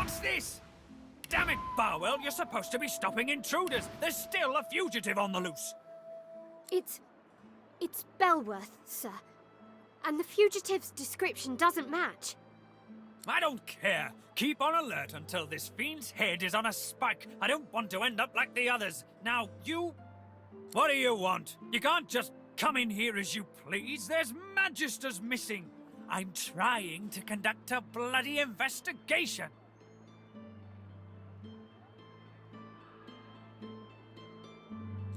What's this? Damn it, Barwell, you're supposed to be stopping intruders. There's still a fugitive on the loose. It's Belworth, sir. And the fugitive's description doesn't match. I don't care. Keep on alert until this fiend's head is on a spike. I don't want to end up like the others. Now, you... What do you want? You can't just come in here as you please. There's magisters missing. I'm trying to conduct a bloody investigation.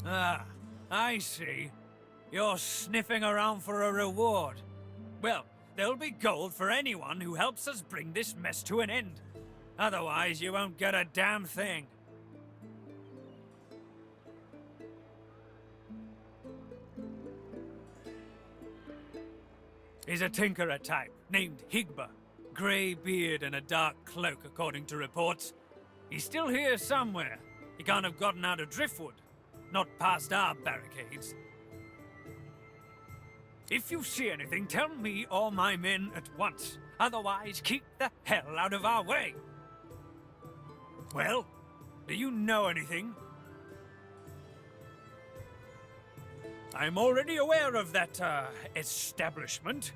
Ah, I see. You're sniffing around for a reward. Well, there'll be gold for anyone who helps us bring this mess to an end. Otherwise, you won't get a damn thing. He's a tinkerer type, named Higba. Grey beard and a dark cloak, according to reports. He's still here somewhere. He can't have gotten out of Driftwood. Not past our barricades. If you see anything, tell me or my men at once. Otherwise, keep the hell out of our way. Well, do you know anything? I'm already aware of that, establishment.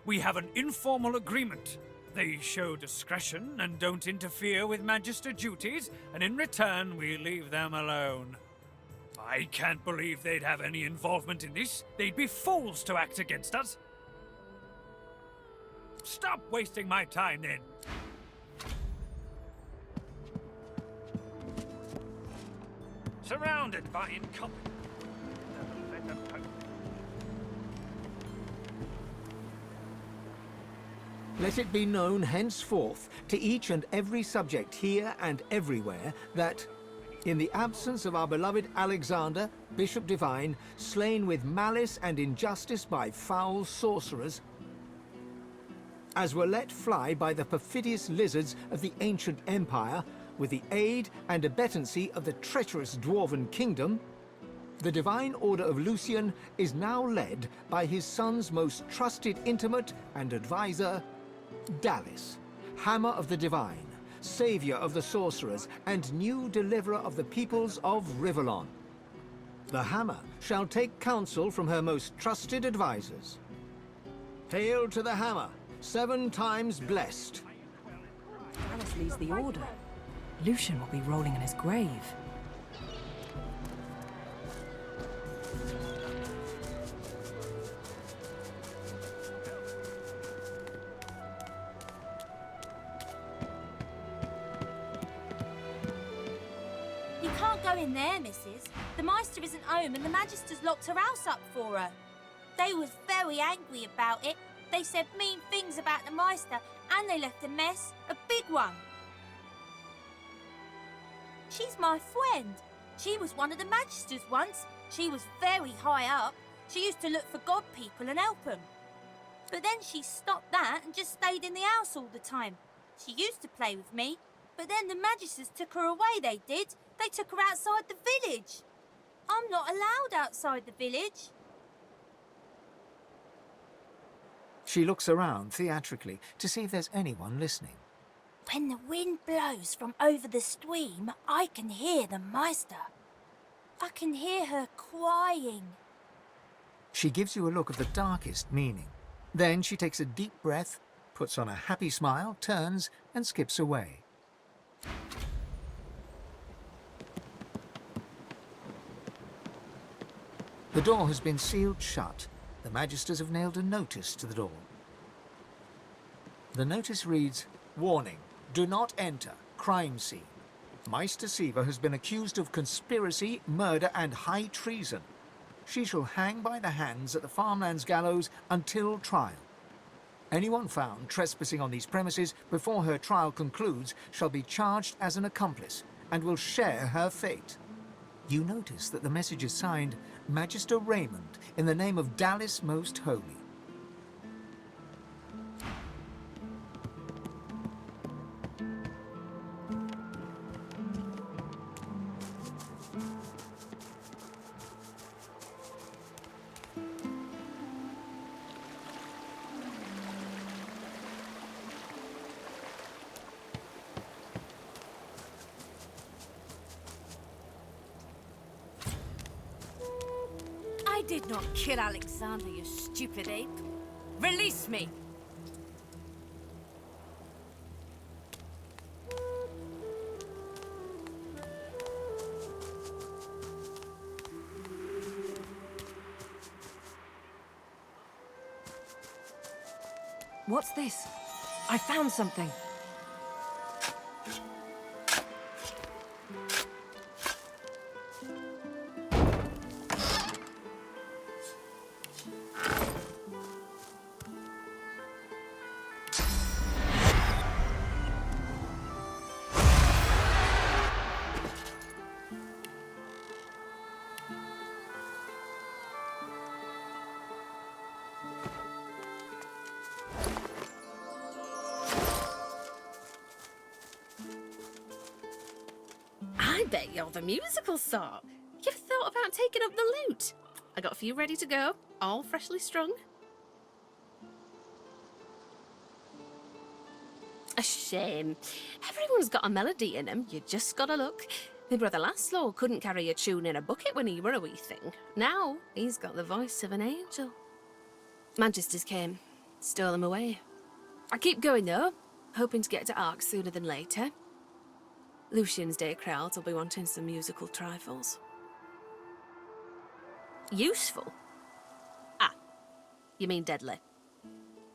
We have an informal agreement. They show discretion and don't interfere with Magister duties, and in return, we leave them alone. I can't believe they'd have any involvement in this. They'd be fools to act against us. Stop wasting my time, then. Surrounded by incompetence. Let it be known henceforth to each and every subject here and everywhere that, in the absence of our beloved Alexander, Bishop Divine, slain with malice and injustice by foul sorcerers, as were let fly by the perfidious lizards of the ancient empire, with the aid and abettancy of the treacherous dwarven kingdom, the Divine Order of Lucian is now led by his son's most trusted intimate and advisor, Dallis, Hammer of the Divine, Savior of the Sorcerers, and new Deliverer of the peoples of Rivellon. The Hammer shall take counsel from her most trusted advisors. Hail to the Hammer, 7 times blessed. Dallis leads the Order. Lucian will be rolling in his grave. You can't go in there, missus. The Meister isn't home and the Magister's locked her house up for her. They was very angry about it. They said mean things about the Meister and they left a mess, a big one. She's my friend. She was one of the Magisters once. She was very high up. She used to look for god people and help them. But then she stopped that and just stayed in the house all the time. She used to play with me, but then the Magisters took her away, they did. They took her outside the village. I'm not allowed outside the village. She looks around theatrically to see if there's anyone listening. When the wind blows from over the stream, I can hear the Meister. I can hear her crying. She gives you a look of the darkest meaning. Then she takes a deep breath, puts on a happy smile, turns, and skips away. The door has been sealed shut. The Magisters have nailed a notice to the door. The notice reads, "Warning. Do not enter. Crime scene. Meister Siva has been accused of conspiracy, murder, and high treason. She shall hang by the hands at the farmlands gallows until trial. Anyone found trespassing on these premises before her trial concludes shall be charged as an accomplice and will share her fate." You notice that the message is signed Magister Raymond in the name of Dallis Most Holy. did not kill Alexander, you stupid ape. Release me! What's this? I found something. I bet you're the musical sort. You've thought about taking up the lute. I got a few ready to go, all freshly strung. A shame. Everyone's got a melody in them, you just gotta look. My brother Laszlo couldn't carry a tune in a bucket when he were a wee thing. Now, he's got the voice of an angel. Magisters came, stole him away. I keep going though, hoping to get to Ark sooner than later. Lucian's day crowds will be wanting some musical trifles. Useful? Ah, you mean deadly.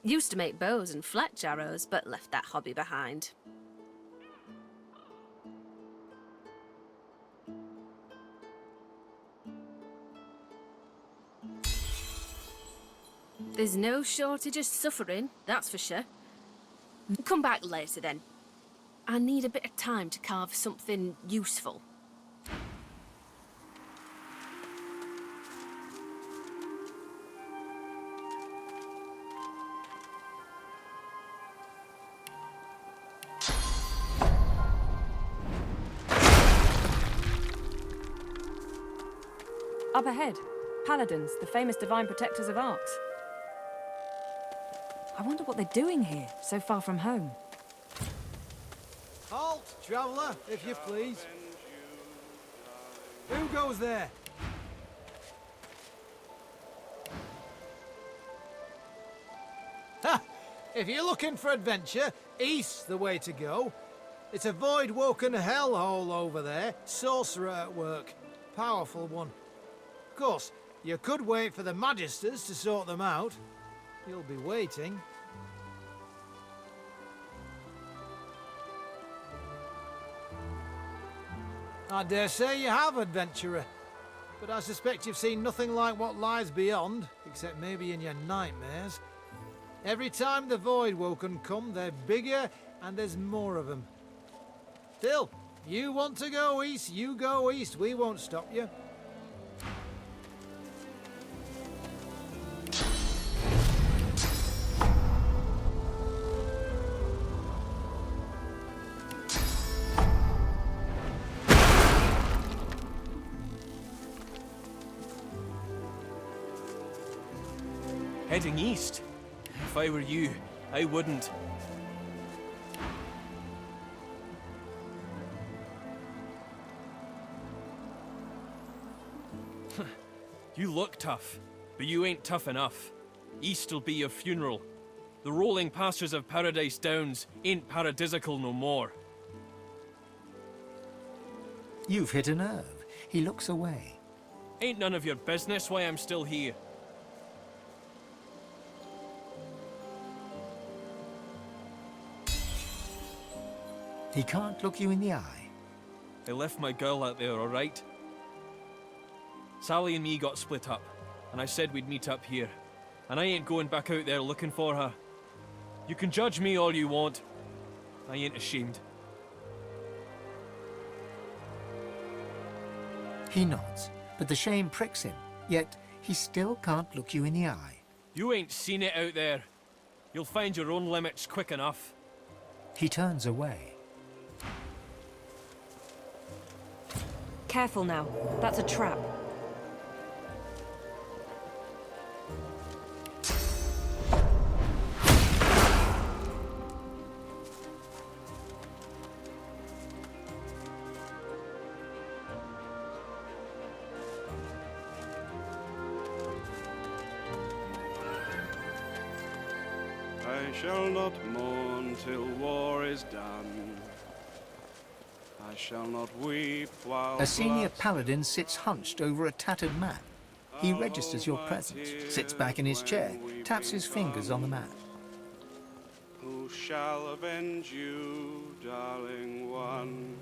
Used to make bows and fletch arrows, but left that hobby behind. There's no shortage of suffering, that's for sure. Come back later then. I need a bit of time to carve something useful. Up ahead, Paladins, the famous divine protectors of Arks. I wonder what they're doing here, so far from home. Halt, traveller, if you please. Who goes there? Ha! If you're looking for adventure, east's the way to go. It's a void-woken hellhole over there, sorcerer at work. Powerful one. Of course, you could wait for the Magisters to sort them out. You'll be waiting. I dare say you have, adventurer. But I suspect you've seen nothing like what lies beyond, except maybe in your nightmares. Every time the Voidwoken come, they're bigger and there's more of them. Still, you want to go east, you go east. We won't stop you. Heading east? If I were you, I wouldn't. You look tough, but you ain't tough enough. East'll be your funeral. The rolling pastures of Paradise Downs ain't paradisical no more. You've hit a nerve. He looks away. Ain't none of your business why I'm still here. He can't look you in the eye. I left my girl out there, alright? Sally and me got split up, and I said we'd meet up here. And I ain't going back out there looking for her. You can judge me all you want. I ain't ashamed. He nods, but the shame pricks him, yet he still can't look you in the eye. You ain't seen it out there. You'll find your own limits quick enough. He turns away. Careful now. That's a trap. I shall not mourn till war is done. I shall not weep while A senior blood paladin sits hunched over a tattered map. He registers your presence, sits back in his chair, taps his fingers on the map. Who shall avenge you, darling one?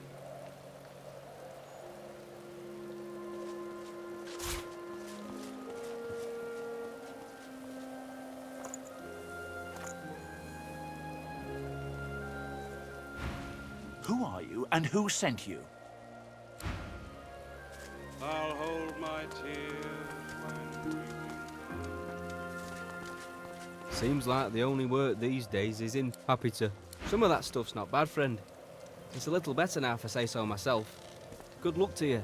Who are you, and who sent you? I'll hold my tears when weeping. Seems like the only work these days is in. Happy to. Some of that stuff's not bad, friend. It's a little better now, if I say so myself. Good luck to you.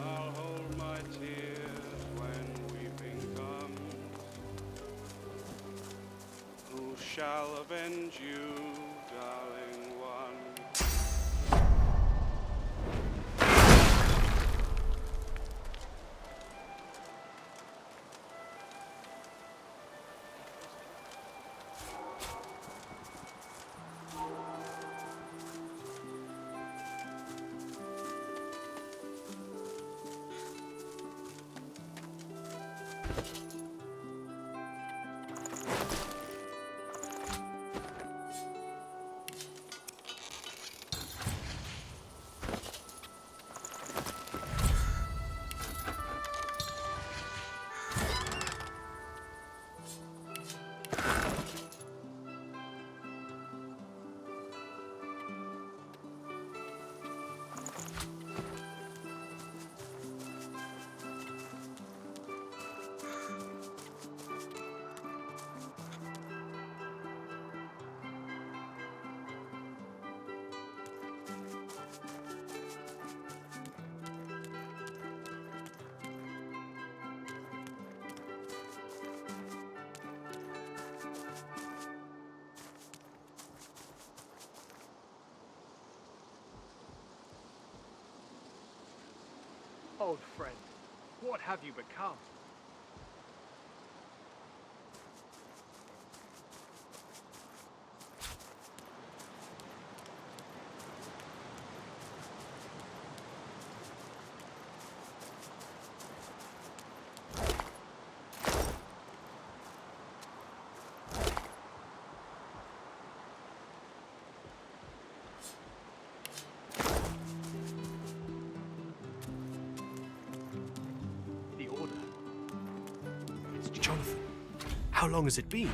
I'll hold my tears when weeping comes. Who shall avenge you, darling one? Old friend, what have you become? Jonathan, how long has it been?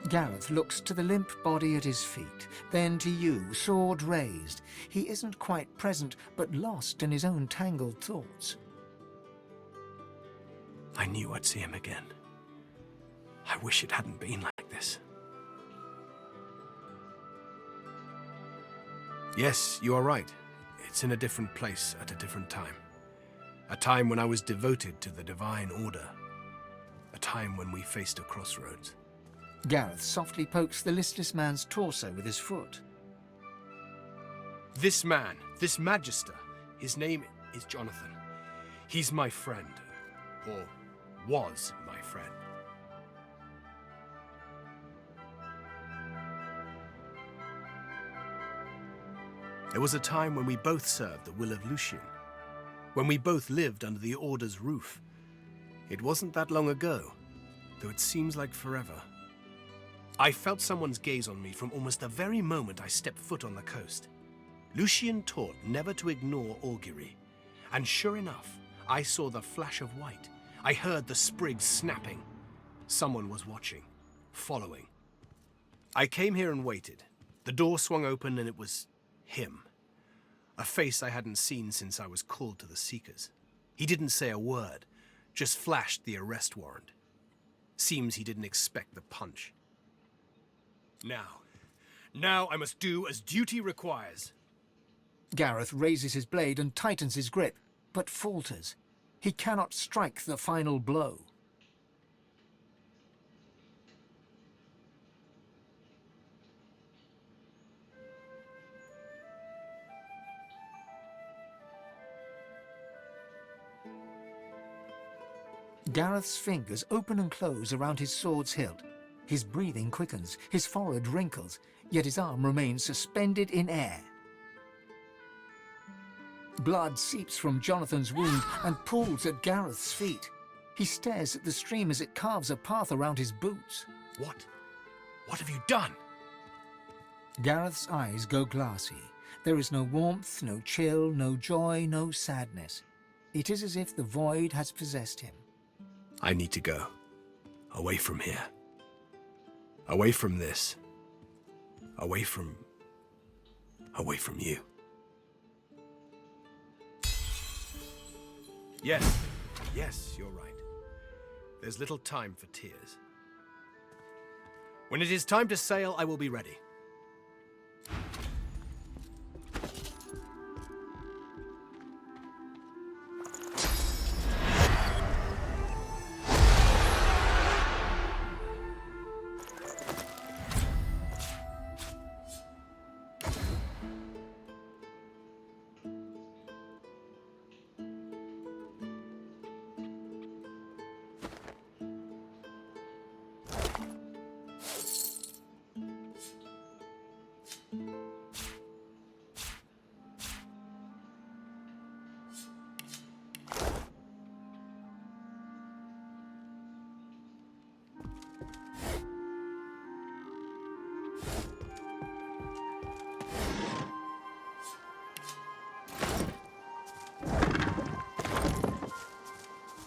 Gareth looks to the limp body at his feet, then to you, sword raised. He isn't quite present, but lost in his own tangled thoughts. I knew I'd see him again. I wish it hadn't been like this. Yes, you are right. It's in a different place at a different time. A time when I was devoted to the Divine Order. A time when we faced a crossroads. Gareth softly pokes the listless man's torso with his foot. This man, this Magister, his name is Jonathan. He's my friend, or was my friend. There was a time when we both served the will of Lucian, when we both lived under the Order's roof. It wasn't that long ago, though it seems like forever. I felt someone's gaze on me from almost the very moment I stepped foot on the coast. Lucian taught never to ignore augury, and sure enough, I saw the flash of white. I heard the sprigs snapping. Someone was watching, following. I came here and waited. The door swung open and it was him. A face I hadn't seen since I was called to the Seekers. He didn't say a word, just flashed the arrest warrant. Seems he didn't expect the punch. Now I must do as duty requires. Gareth raises his blade and tightens his grip, but falters. He cannot strike the final blow. Gareth's fingers open and close around his sword's hilt. His breathing quickens, his forehead wrinkles, yet his arm remains suspended in air. Blood seeps from Jonathan's wound and pools at Gareth's feet. He stares at the stream as it carves a path around his boots. What? What have you done? Gareth's eyes go glassy. There is no warmth, no chill, no joy, no sadness. It is as if the void has possessed him. I need to go. Away from here. Away from this. Away from you. Yes, you're right. There's little time for tears. When it is time to sail, I will be ready.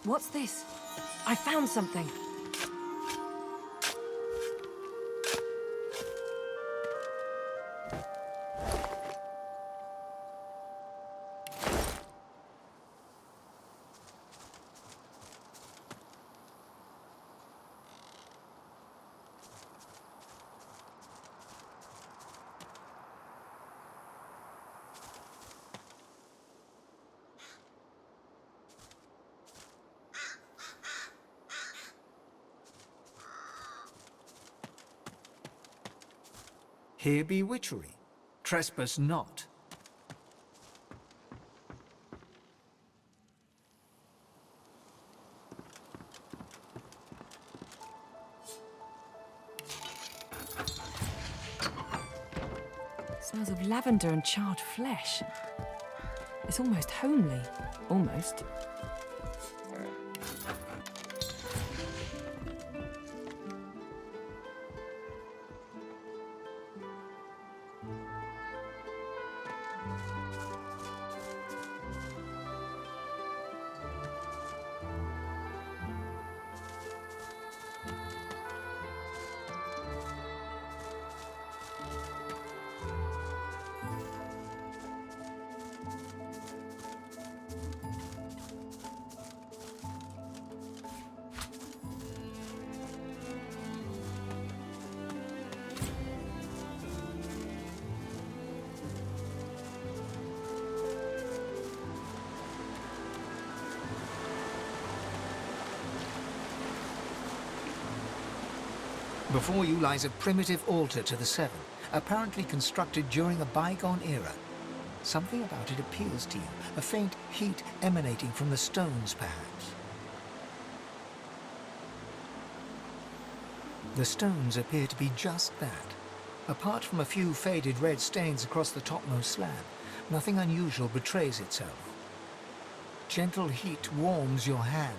What's this? I found something. Here be witchery. Trespass not. Smells of lavender and charred flesh. It's almost homely. Almost. Before you lies a primitive altar to the Seven, apparently constructed during a bygone era. Something about it appeals to you, a faint heat emanating from the stones, perhaps. The stones appear to be just that. Apart from a few faded red stains across the topmost slab, nothing unusual betrays itself. Gentle heat warms your hand.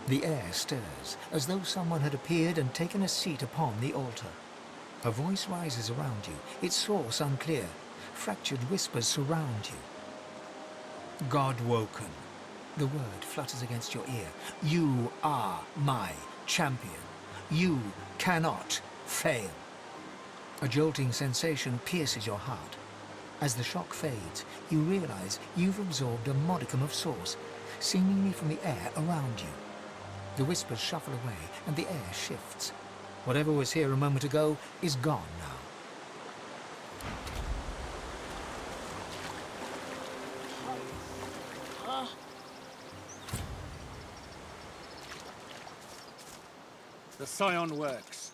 The air stirs, as though someone had appeared and taken a seat upon the altar. A voice rises around you, its source unclear. Fractured whispers surround you. God woken. The word flutters against your ear. You are my champion. You cannot fail. A jolting sensation pierces your heart. As the shock fades, you realize you've absorbed a modicum of source, seemingly from the air around you. The whispers shuffle away, and the air shifts. Whatever was here a moment ago is gone now. The Scion works.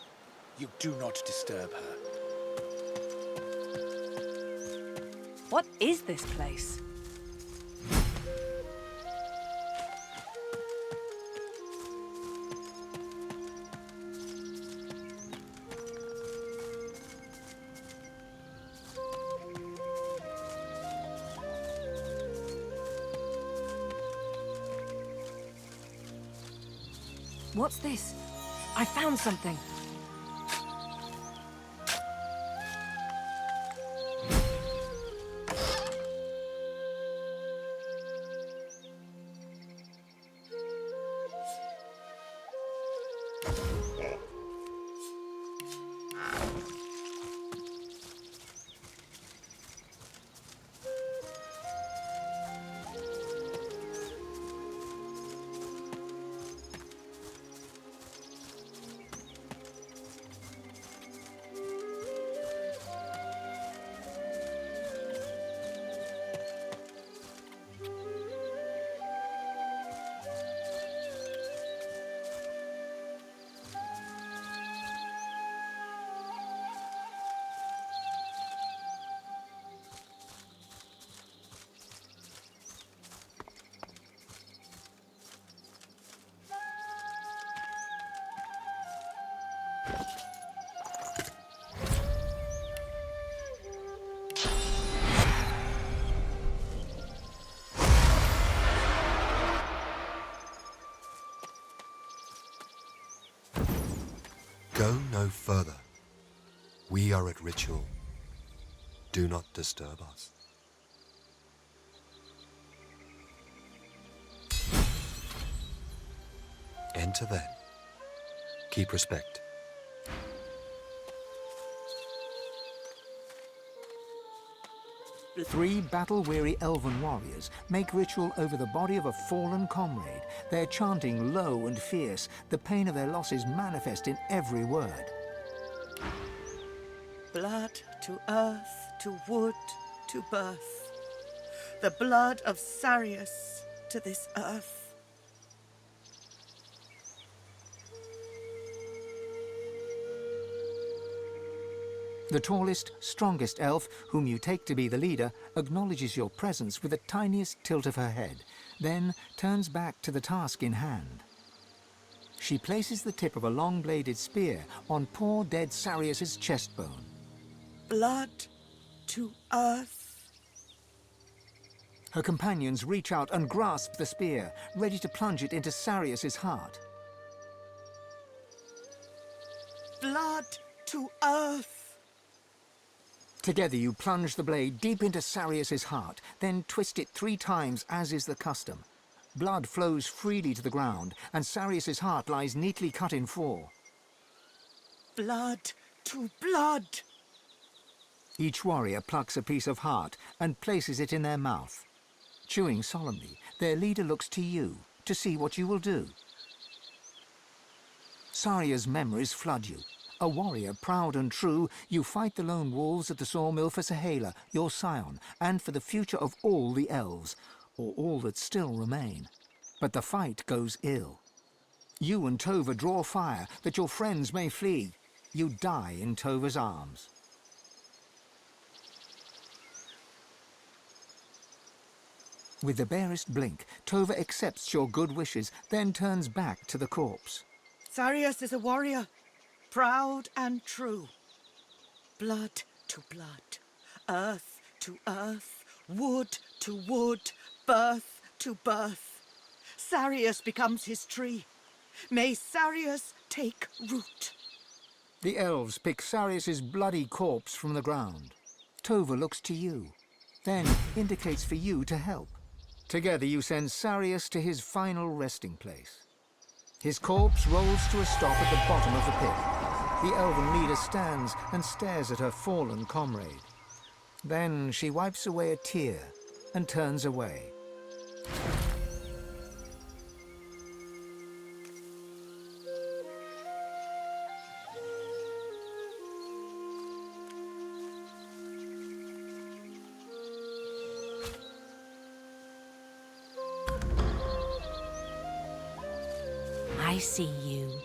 You do not disturb her. What is this place? What's this? I found something. Go no further. We are at ritual. Do not disturb us. Enter then. Keep respect. Three battle-weary elven warriors make ritual over the body of a fallen comrade, their chanting low and fierce, the pain of their losses manifest in every word. Blood to earth, to wood, to birth. The blood of Sarius to this earth. The tallest, strongest elf, whom you take to be the leader, acknowledges your presence with the tiniest tilt of her head, then turns back to the task in hand. She places the tip of a long-bladed spear on poor dead Sarius's chest bone. Blood to earth. Her companions reach out and grasp the spear, ready to plunge it into Sarius's heart. Blood to earth. Together you plunge the blade deep into Sarius's heart, then twist it 3 times as is the custom. Blood flows freely to the ground, and Sarius's heart lies neatly cut in 4. Blood to blood. Each warrior plucks a piece of heart and places it in their mouth. Chewing solemnly, their leader looks to you to see what you will do. Saria's memories flood you. A warrior proud and true, you fight the lone wolves at the sawmill for Sahala, your scion, and for the future of all the elves, or all that still remain. But the fight goes ill. You and Tova draw fire that your friends may flee. You die in Tova's arms. With the barest blink, Tova accepts your good wishes, then turns back to the corpse. Sarius is a warrior, proud and true. Blood to blood, earth to earth, wood to wood, birth to birth. Sarius becomes his tree. May Sarius take root. The elves pick Sarius's bloody corpse from the ground. Tova looks to you, then indicates for you to help. Together you send Sarius to his final resting place. His corpse rolls to a stop at the bottom of the pit. The elven leader stands and stares at her fallen comrade. Then she wipes away a tear and turns away. I see you.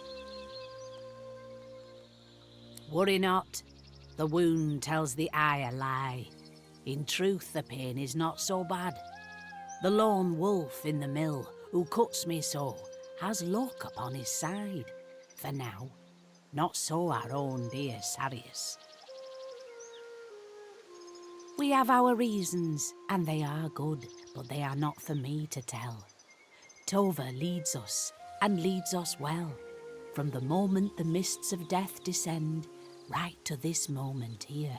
Worry not. The wound tells the eye a lie. In truth, the pain is not so bad. The lone wolf in the mill, who cuts me so, has luck upon his side. For now, not so our own dear Sarius. We have our reasons, and they are good, but they are not for me to tell. Tova leads us, and leads us well, from the moment the mists of death descend, right to this moment here.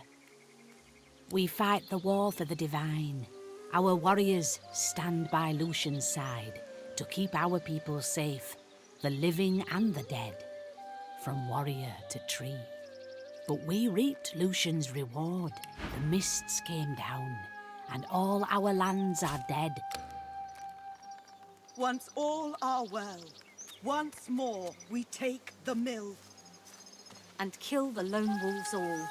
We fight the war for the divine. Our warriors stand by Lucian's side to keep our people safe, the living and the dead, from warrior to tree. But we reaped Lucian's reward. The mists came down, and all our lands are dead. Once all are well, once more we take the mill. And kill the lone wolves all.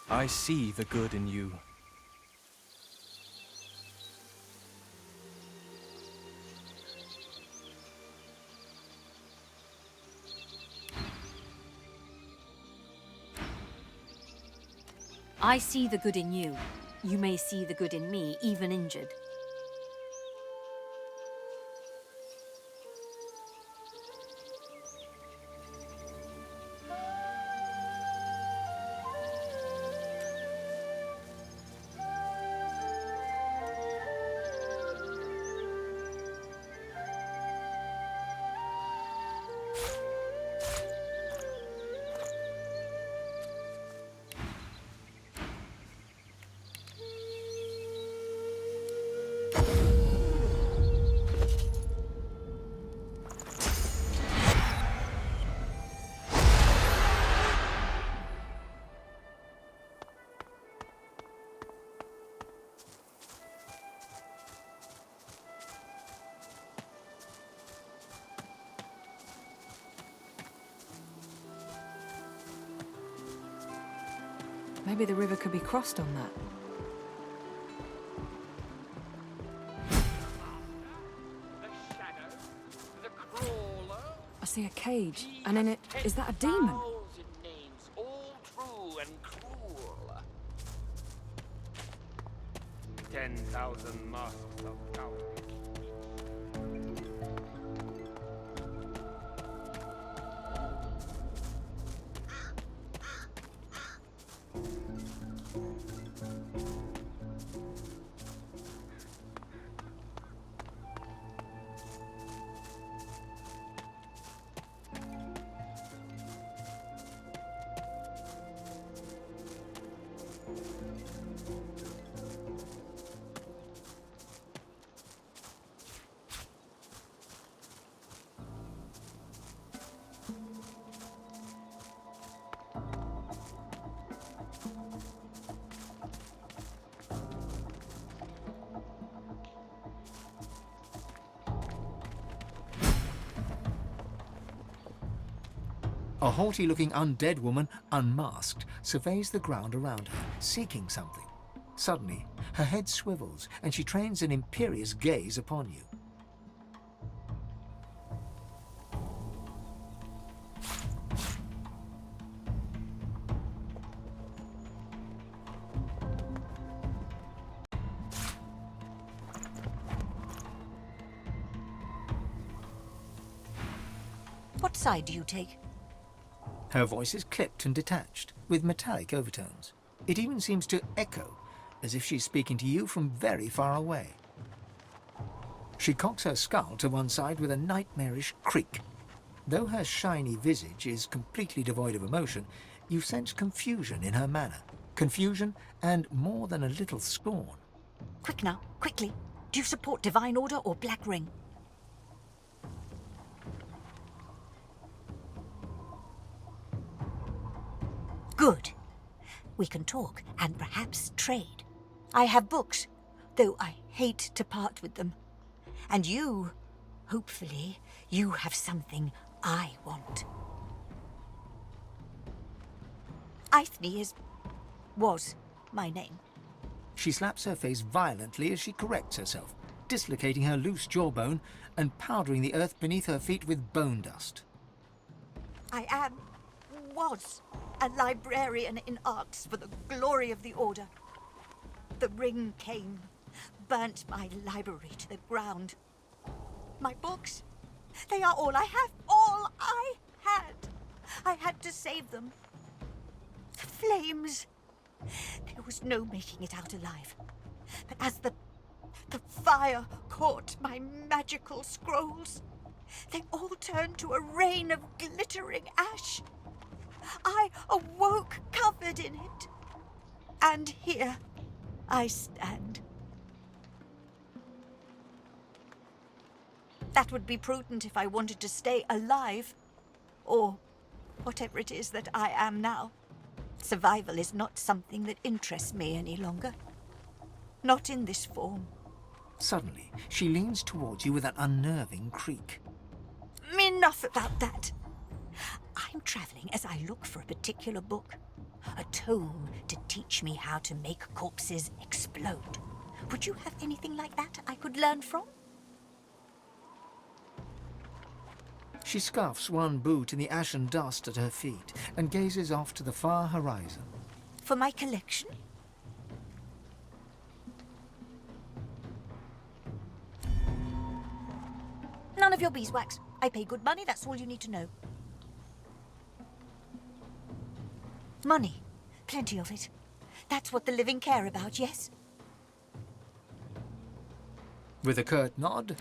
I see the good in you. I see the good in you. You may see the good in me, even injured. Maybe the river could be crossed on that. I see a cage, and in it, is that a demon? Names, all true and cruel. 10,000 masks of cowardice. A haughty-looking undead woman, unmasked, surveys the ground around her, seeking something. Suddenly, her head swivels, and she trains an imperious gaze upon you. What side do you take? Her voice is clipped and detached, with metallic overtones. It even seems to echo, as if she's speaking to you from very far away. She cocks her skull to one side with a nightmarish creak. Though her shiny visage is completely devoid of emotion, you sense confusion in her manner. Confusion and more than a little scorn. Quick now, quickly. Do you support Divine Order or Black Ring? Good. We can talk and perhaps trade. I have books, though I hate to part with them. And you, hopefully, you have something I want. Eithne was my name. She slaps her face violently as she corrects herself, dislocating her loose jawbone and powdering the earth beneath her feet with bone dust. I was a librarian in arts for the glory of the Order. The ring came, burnt my library to the ground. My books, they are all I have, all I had. I had to save them. The flames. There was no making it out alive. But as the fire caught my magical scrolls, they all turned to a rain of glittering ash. I awoke covered in it. And here I stand. That would be prudent if I wanted to stay alive. Or whatever it is that I am now. Survival is not something that interests me any longer. Not in this form. Suddenly, she leans towards you with an unnerving creak. Enough about that. I'm traveling as I look for a particular book. A tome to teach me how to make corpses explode. Would you have anything like that I could learn from? She scuffs one boot in the ashen dust at her feet and gazes off to the far horizon. For my collection? None of your beeswax. I pay good money, that's all you need to know. Money. Plenty of it. That's what the living care about, yes? With a curt nod,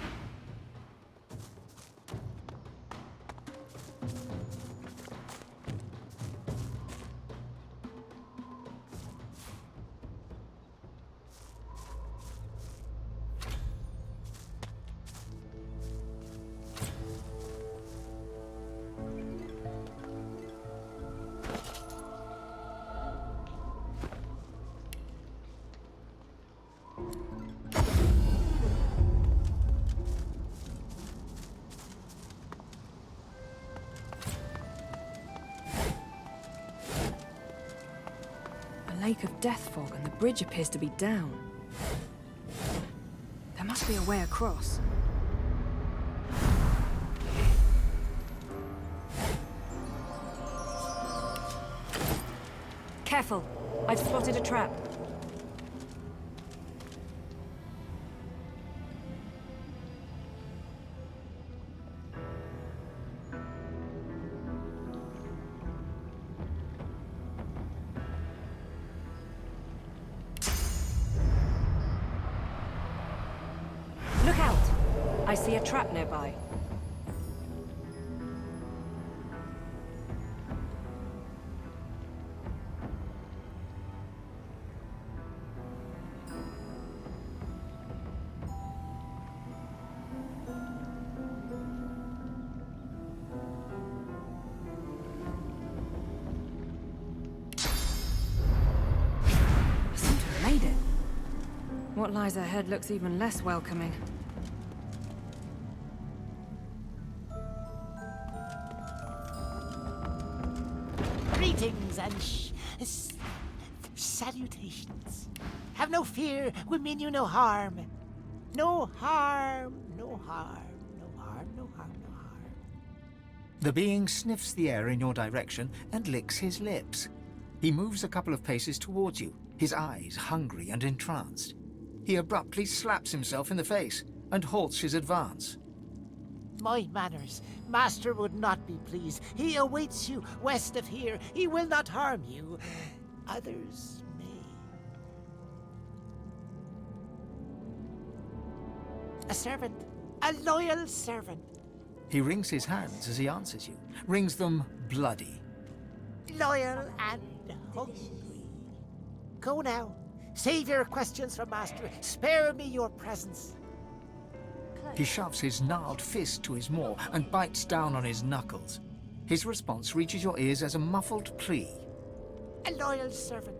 Lake of death fog and the bridge appears to be down. There must be a way across. Careful! I've spotted a trap. Look out! I see a trap nearby. Seem to have made it. What lies ahead looks even less welcoming. Greetings and salutations. Have no fear, we mean you no harm. No harm, no harm, no harm, no harm, no harm. the being sniffs the air in your direction and licks his lips. He moves a couple of paces towards you, his eyes hungry and entranced. He abruptly slaps himself in the face and halts his advance. My manners. Master would not be pleased. He awaits you west of here. He will not harm you. Others may. A servant. A loyal servant. He wrings his hands as he answers you, wrings them bloody. Loyal and hungry. Go now. Save your questions for Master. Spare me your presence. He shoves his gnarled fist to his maw and bites down on his knuckles. His response reaches your ears as a muffled plea. A loyal servant.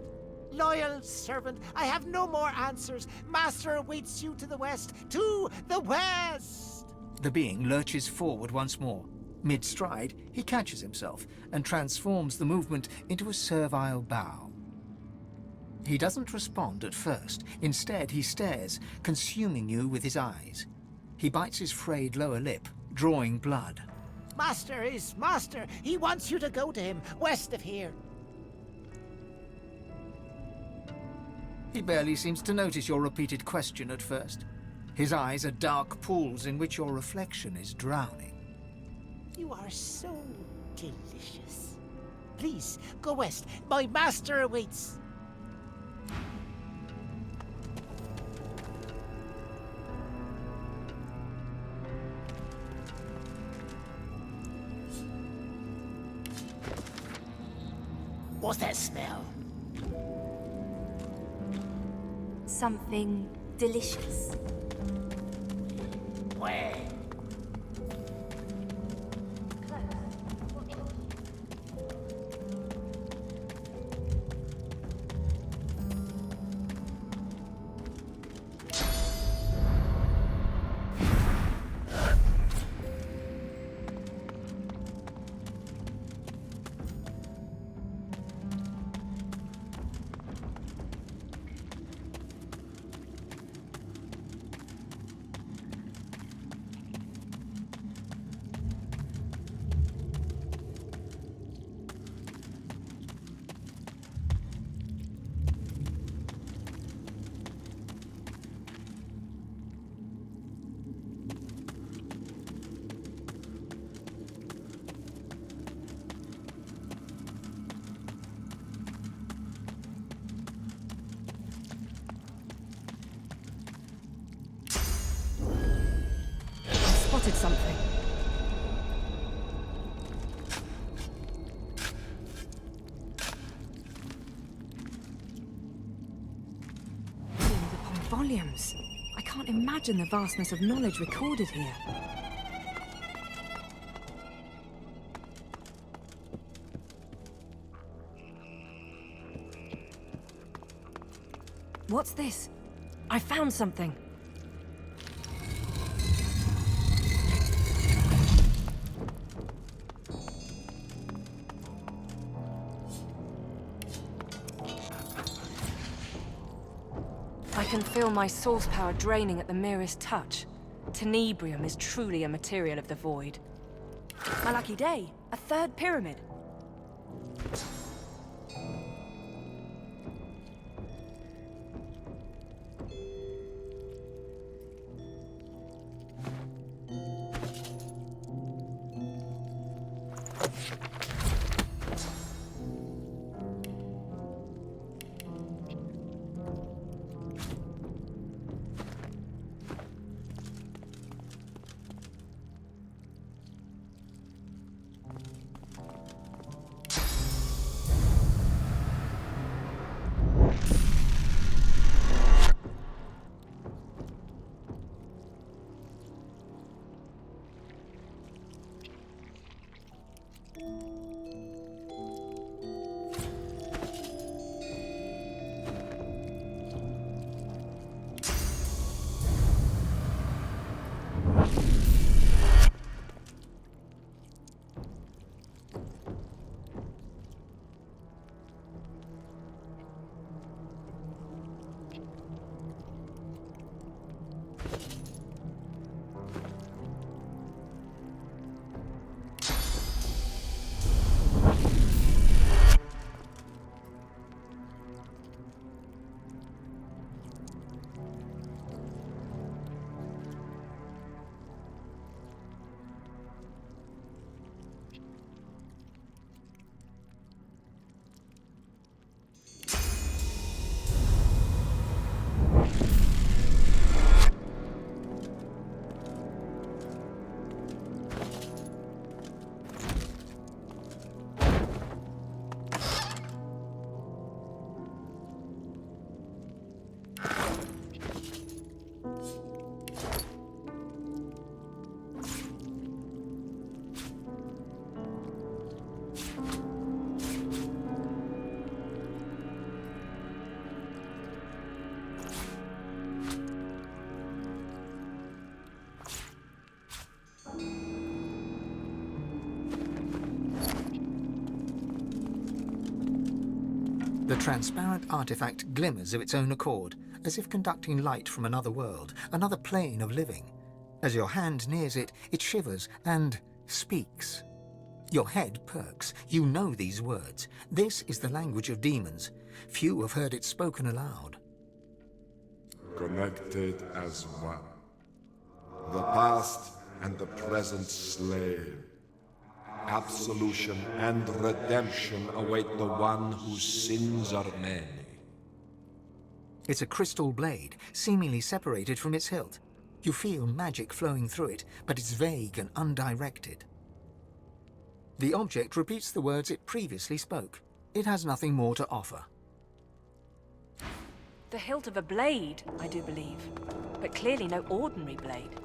Loyal servant. I have no more answers. Master awaits you to the west. To the west! The being lurches forward once more. Mid-stride, he catches himself and transforms the movement into a servile bow. He doesn't respond at first. Instead, he stares, consuming you with his eyes. He bites his frayed lower lip, drawing blood. Master is master. He wants you to go to him, west of here. He barely seems to notice your repeated question at first. His eyes are dark pools in which your reflection is drowning. You are so delicious. Please, go west. My master awaits. What's that smell? Something delicious. Where? Spotted something. Volumes upon volumes. I can't imagine the vastness of knowledge recorded here. What's this? I found something. I can feel my source power draining at the merest touch. Tenebrium is truly a material of the void. My lucky day, a third pyramid. The transparent artifact glimmers of its own accord, as if conducting light from another world, another plane of living. As your hand nears it, it shivers and speaks. Your head perks. You know these words. This is the language of demons. Few have heard it spoken aloud. Connected as one. The past and the present slain. Absolution and redemption await the one whose sins are many. It's a crystal blade, seemingly separated from its hilt. You feel magic flowing through it, but it's vague and undirected. The object repeats the words it previously spoke. It has nothing more to offer. The hilt of a blade, I do believe, but clearly no ordinary blade.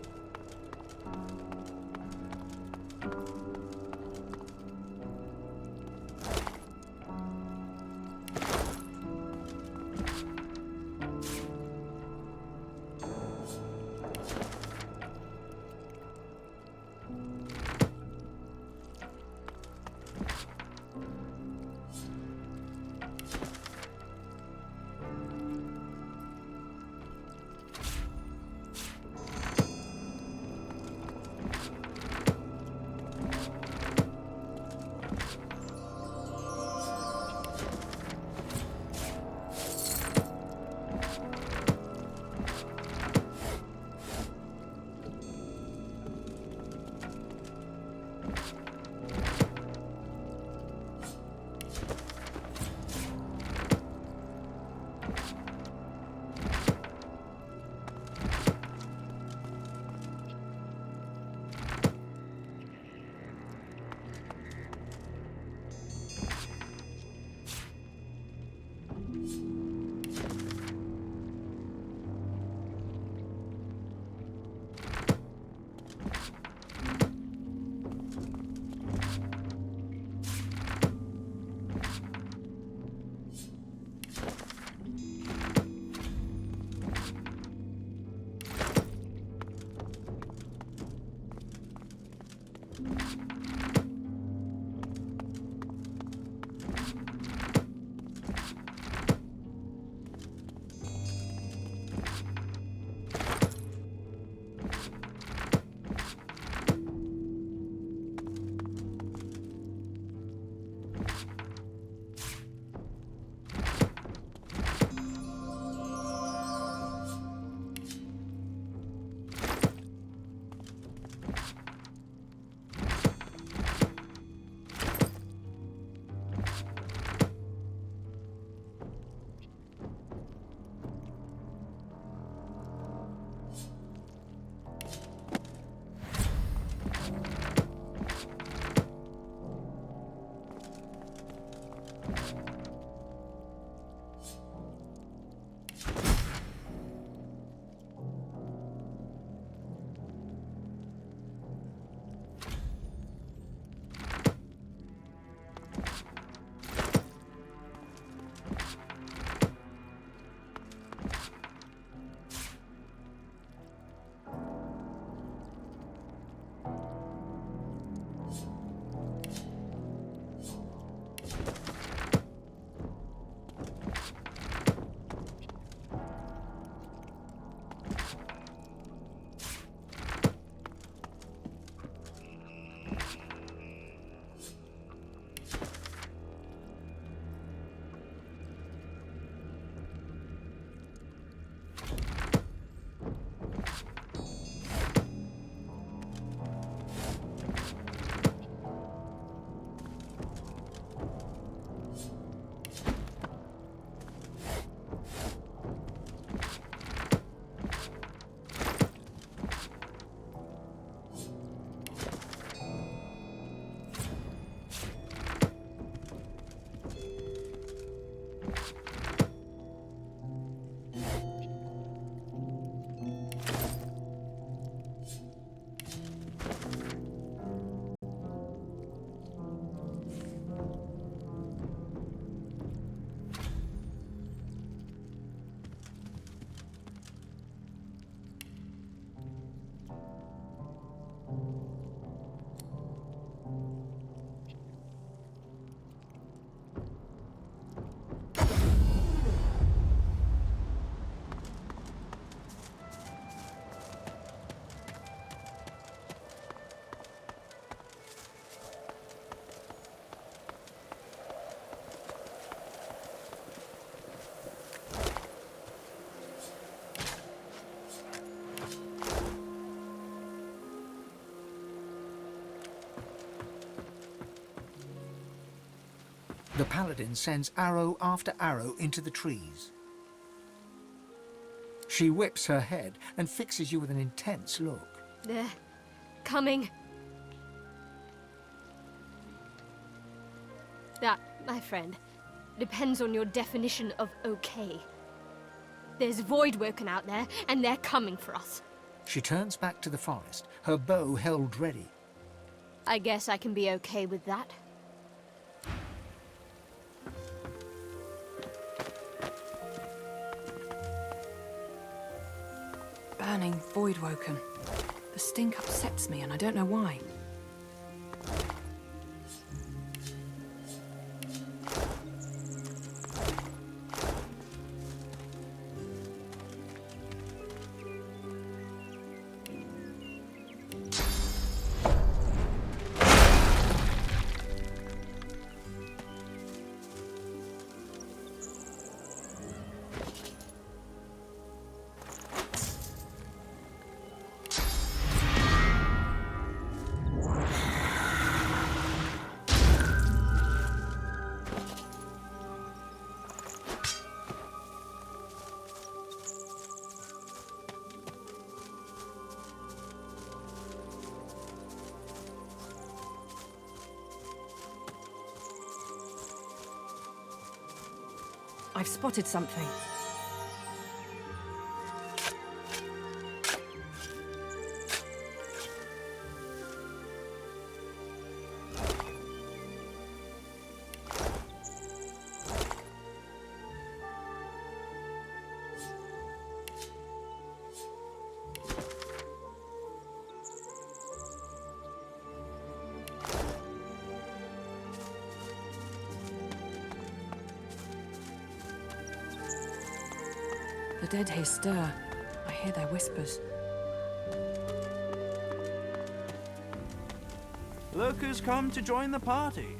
The paladin sends arrow after arrow into the trees. She whips her head and fixes you with an intense look. They're coming. That, my friend, depends on your definition of okay. There's Voidwoken out there, and they're coming for us. She turns back to the forest, her bow held ready. I guess I can be okay with that. Burning Voidwoken. The stink upsets me, and I don't know why. I've spotted something. The dead here stir. I hear their whispers. Look who's come to join the party.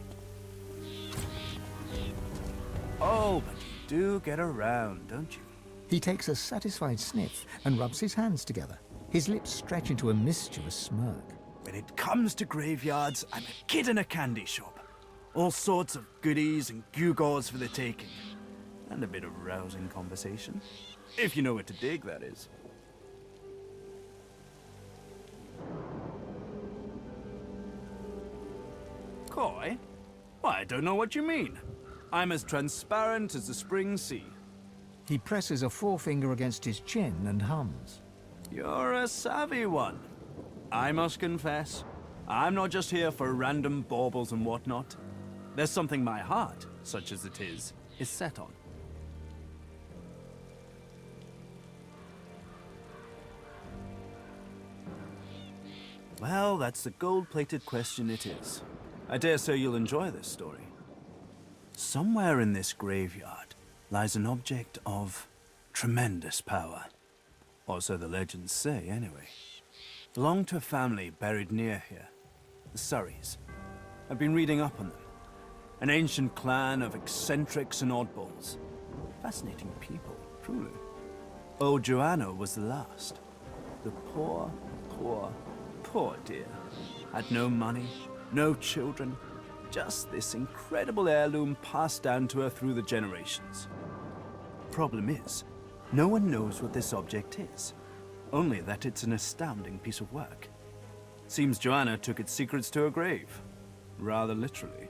Oh, but you do get around, don't you? He takes a satisfied sniff and rubs his hands together. His lips stretch into a mischievous smirk. When it comes to graveyards, I'm a kid in a candy shop. All sorts of goodies and gewgaws for the taking. And a bit of rousing conversation. If you know what to dig, that is. Coy? Why, I don't know what you mean. I'm as transparent as the spring sea. He presses a forefinger against his chin and hums. You're a savvy one. I must confess, I'm not just here for random baubles and whatnot. There's something my heart, such as it is set on. Well, that's the gold-plated question it is. I dare say you'll enjoy this story. Somewhere in this graveyard lies an object of tremendous power. Or so the legends say, anyway. Belonged to a family buried near here, the Surreys. I've been reading up on them. An ancient clan of eccentrics and oddballs. Fascinating people, truly. Old Joanna was the last. The poor dear. Had no money, no children, just this incredible heirloom passed down to her through the generations. Problem is, no one knows what this object is, only that it's an astounding piece of work. Seems Joanna took its secrets to her grave, rather literally.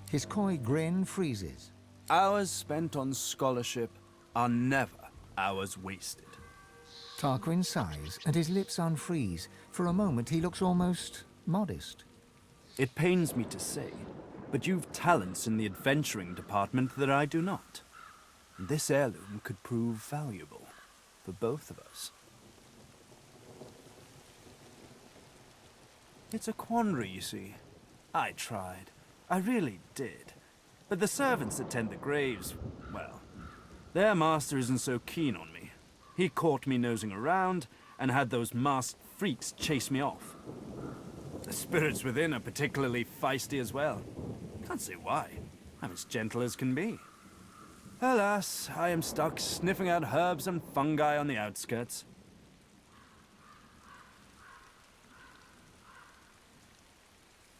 His coy grin freezes. Hours spent on scholarship are never hours wasted. Tarquin sighs, and his lips unfreeze. For a moment, he looks almost modest. It pains me to say, but you've talents in the adventuring department that I do not. This heirloom could prove valuable for both of us. It's a quandary, you see. I tried. I really did. But the servants that tend the graves, well, their master isn't so keen on me. He caught me nosing around and had those masked freaks chase me off. The spirits within are particularly feisty as well. Can't say why. I'm as gentle as can be. Alas, I am stuck sniffing out herbs and fungi on the outskirts.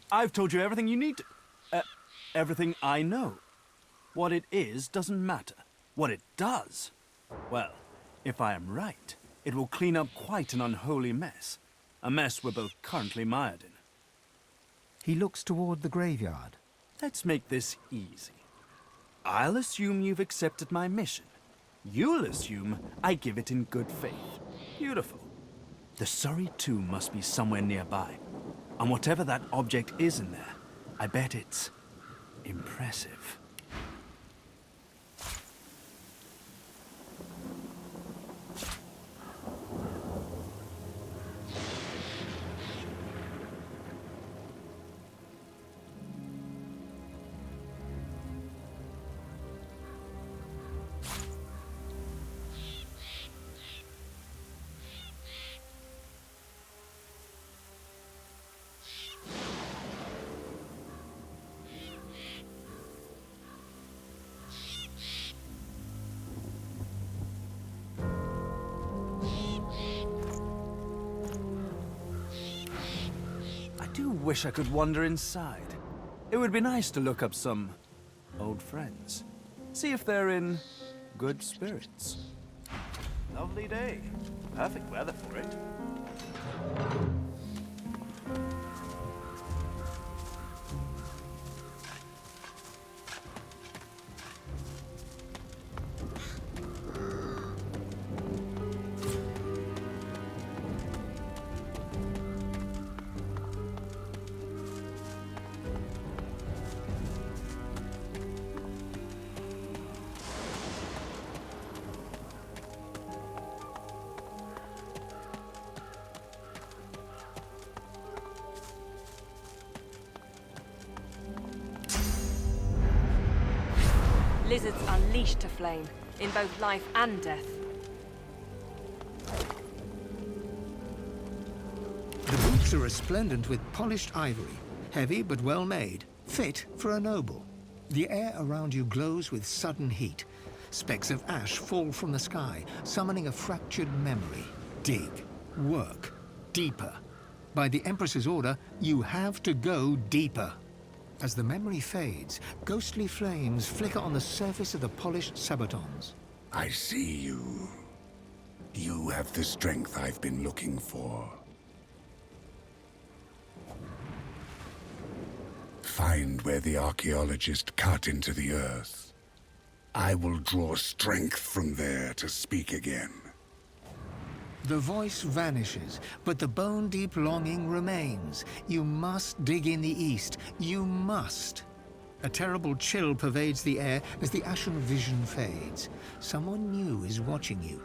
I've told you everything you need to... everything I know. What it is doesn't matter. What it does, well, if I am right, it will clean up quite an unholy mess. A mess we're both currently mired in. He looks toward the graveyard. Let's make this easy. I'll assume you've accepted my mission. You'll assume I give it in good faith. Beautiful. The Surrey tomb must be somewhere nearby. And whatever that object is in there, I bet it's impressive. I do wish I could wander inside. It would be nice to look up some old friends. See if they're in good spirits. Lovely day. Perfect weather for it. Lizards unleashed to flame, in both life and death. The boots are resplendent with polished ivory, heavy but well made, fit for a noble. The air around you glows with sudden heat. Specks of ash fall from the sky, summoning a fractured memory. Dig, work, deeper. By the Empress's order, you have to go deeper. As the memory fades, ghostly flames flicker on the surface of the polished sabatons. I see you. You have the strength I've been looking for. Find where the archaeologist cut into the earth. I will draw strength from there to speak again. The voice vanishes, but the bone-deep longing remains. You must dig in the east. You must. A terrible chill pervades the air as the ashen vision fades. Someone new is watching you,